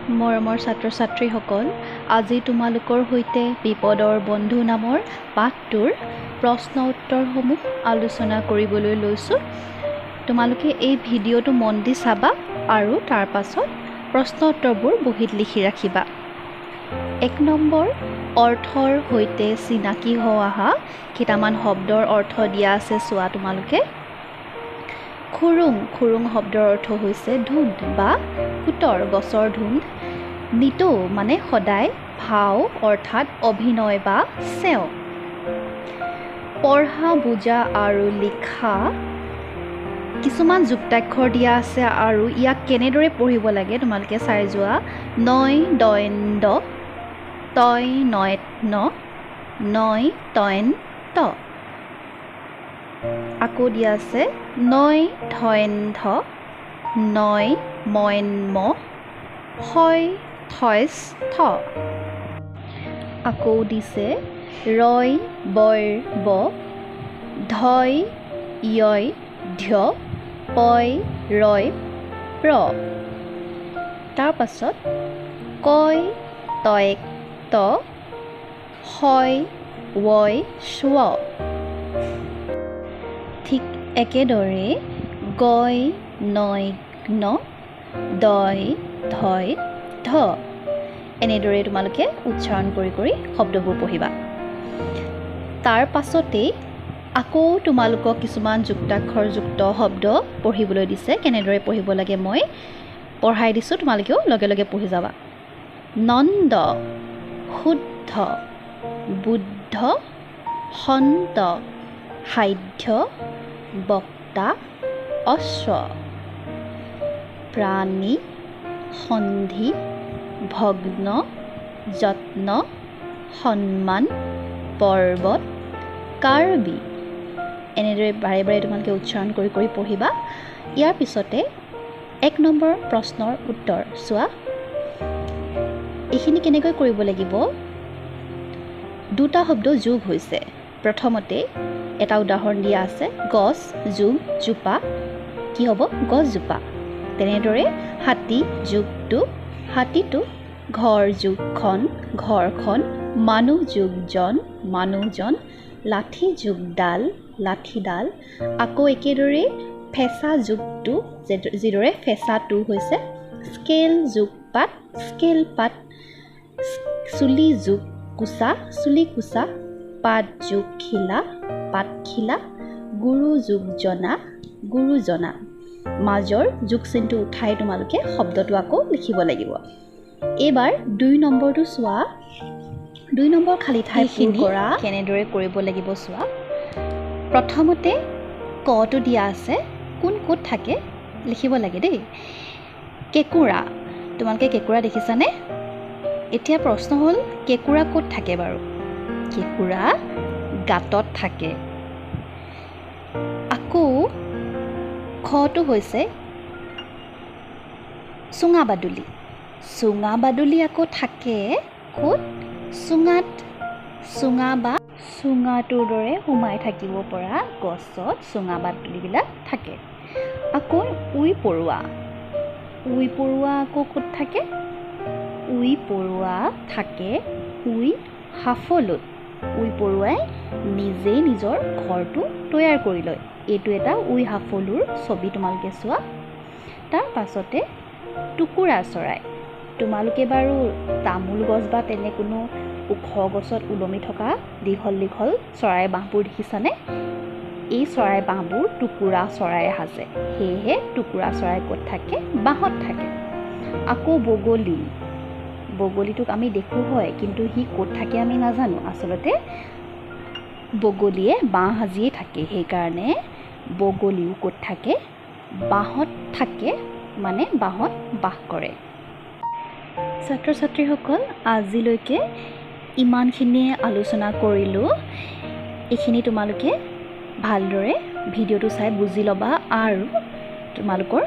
মৰমৰ ছাত্ৰ ছাত্ৰীসকল, আজি তোমালোকৰ সৈতে বিপদৰ বন্ধু নামৰ পাঠটোৰ প্ৰশ্ন উত্তৰসমূহ আলোচনা কৰিবলৈ লৈছোঁ। তোমালোকে এই ভিডিঅ'টো মন দি চাবা আৰু তাৰ পাছত প্ৰশ্ন উত্তৰবোৰ বহীত লিখি ৰাখিবা। 1 নম্বৰ, অৰ্থৰ সৈতে চিনাকি হোৱা কেইটামান শব্দৰ অৰ্থ দিয়া আছে, চোৱা তোমালোকে। খুৰুং, খুৰুং শব্দৰ অৰ্থ হৈছে ধুন্দ বা সুতৰ গছৰ ধুন্দ। নিতৌ মানে সদায়, ভাও অৰ্থাৎ অভিনয় বা চেও। পঢ়া, বুজা আৰু লিখা কিছুমান যুক্তাক্ষৰ দিয়া আছে আৰু ইয়াক কেনেদৰে পঢ়িব লাগে তোমালোকে চাই যোৱা। নয় দইন দ, তয় নয়ত ন, নয় তইন ত। আকৌ দিয়া আছে নয় ধইন ধ, নয় মইন ম, হয় থয়চ থ। আকৌ দিছে ৰয় বইৰ ব, ধয় য়য় ধ্য, পয় ৰয় প্ৰ। তাৰ পাছত কয় তয়ক ত, হয় ৱয় স্ব। ঠিক একেদৰে গয় নয় ন, দয় ধয় ধ। এনেদৰে তোমালোকে উচ্চাৰণ কৰি কৰি শব্দবোৰ পঢ়িবা। তাৰ পাছতেই আকৌ তোমালোকক কিছুমান যুক্তাক্ষৰযুক্ত শব্দ পঢ়িবলৈ দিছে। কেনেদৰে পঢ়িব লাগে মই পঢ়াই দিছোঁ, তোমালোকেও লগে লগে পঢ়ি যাবা। নন্দ, শুদ্ধ, বুদ্ধ, সন্ত, সাধ্য, বক্তা, অশ্ব। প্ৰাণী, সন্ধি, ভগ্ন, যত্ন, সন্মান, পৰ্বত, কাৰ্বি। এনেদৰে বাৰে বাৰে তোমালোকে উচ্চাৰণ কৰি কৰি পঢ়িবা। ইয়াৰ পিছতে 1 নম্বৰ প্ৰশ্নৰ উত্তৰ চোৱা। এইখিনি কেনেকৈ কৰিব লাগিব, দুটা শব্দ যোগ হৈছে। প্ৰথমতে এটা উদাহৰণ দিয়া আছে, গছ যোগ জোপা কি হ'ব, গছজোপা। তেনেদৰে হাতী যোগটো হাতীটো, ঘৰ যোগখন ঘৰখন, মানুহ যোগ জন মানুহজন, লাঠি যোগ ডাল লাঠিডাল। আকৌ একেদৰে ফেঁচা যোগটো যিদৰে ফেঁচাটো হৈছে স্কেল যোগ পাত স্কেল পাত, চুলি যোগ কোচা চুলি কোচা, পাত যোগ খিলা পাতখিলা, গুৰু যোগ জনা গুৰুজনা। মাজৰ যোগ চিনটো উঠাই তোমালোকে শব্দটো আকৌ লিখিব লাগিব। এইবাৰ 2 নম্বৰটো চোৱা। 2 নম্বৰ খালী ঠাই পূৰণ কৰা কেনেদৰে কৰিব লাগিব চোৱা। প্ৰথমতে কটো দিয়া আছে, কোন ক'ত থাকে লিখিব লাগে দেই। কেঁকুৰা, তোমালোকে কেঁকুৰা দেখিছানে? এতিয়া প্ৰশ্ন হ'ল, কেঁকুৰা ক'ত থাকে বাৰু? কেঁকুৰা গাঁতত থাকে। আকৌ খটো হৈছে চুঙা বাদুলি। চুঙা বাদুলি আকৌ থাকে ক'ত? চুঙাত। চুঙা বা চুঙাটোৰ দৰে সোমাই থাকিব পৰা গছত চুঙা বাদুলিবিলাক থাকে। আকৌ উই পৰুৱা। উই পৰুৱা আকৌ ক'ত থাকে? উই পৰুৱা থাকে উই সাফলত। উই পৰুৱাই নিজেই নিজৰ ঘৰটো তৈয়াৰ কৰি লয়। এইটো এটা উই সাফলুৰ ছবি, তোমালোকে চোৱা। তাৰ পাছতে টুকুৰা চৰাই। তোমালোকে বাৰু তামোল গছ বা তেনে কোনো ওখ গছত ওলমি থকা দীঘল দীঘল চৰাই বাঁহবোৰ দেখিছানে? এই চৰাই বাঁহবোৰ টুকুৰা চৰাই সাজে। সেয়েহে টুকুৰা চৰাই ক'ত থাকে? বাঁহত থাকে। আকৌ বগলী। বগলীটোক আমি দেখোঁ হয়, কিন্তু সি ক'ত থাকে আমি নাজানো। আচলতে বগলীয়ে বাঁহ সাজিয়ে থাকে, সেইকাৰণে বগলীও ক'ত থাকে? বাঁহত থাকে, মানে বাঁহত বাস কৰে। ছাত্ৰ ছাত্ৰীসকল, আজিলৈকে ইমানখিনিয়ে আলোচনা কৰিলোঁ। এইখিনি তোমালোকে ভালদৰে ভিডিঅ'টো চাই বুজি ল'বা আৰু তোমালোকৰ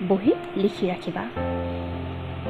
বহীত লিখি ৰাখিবা।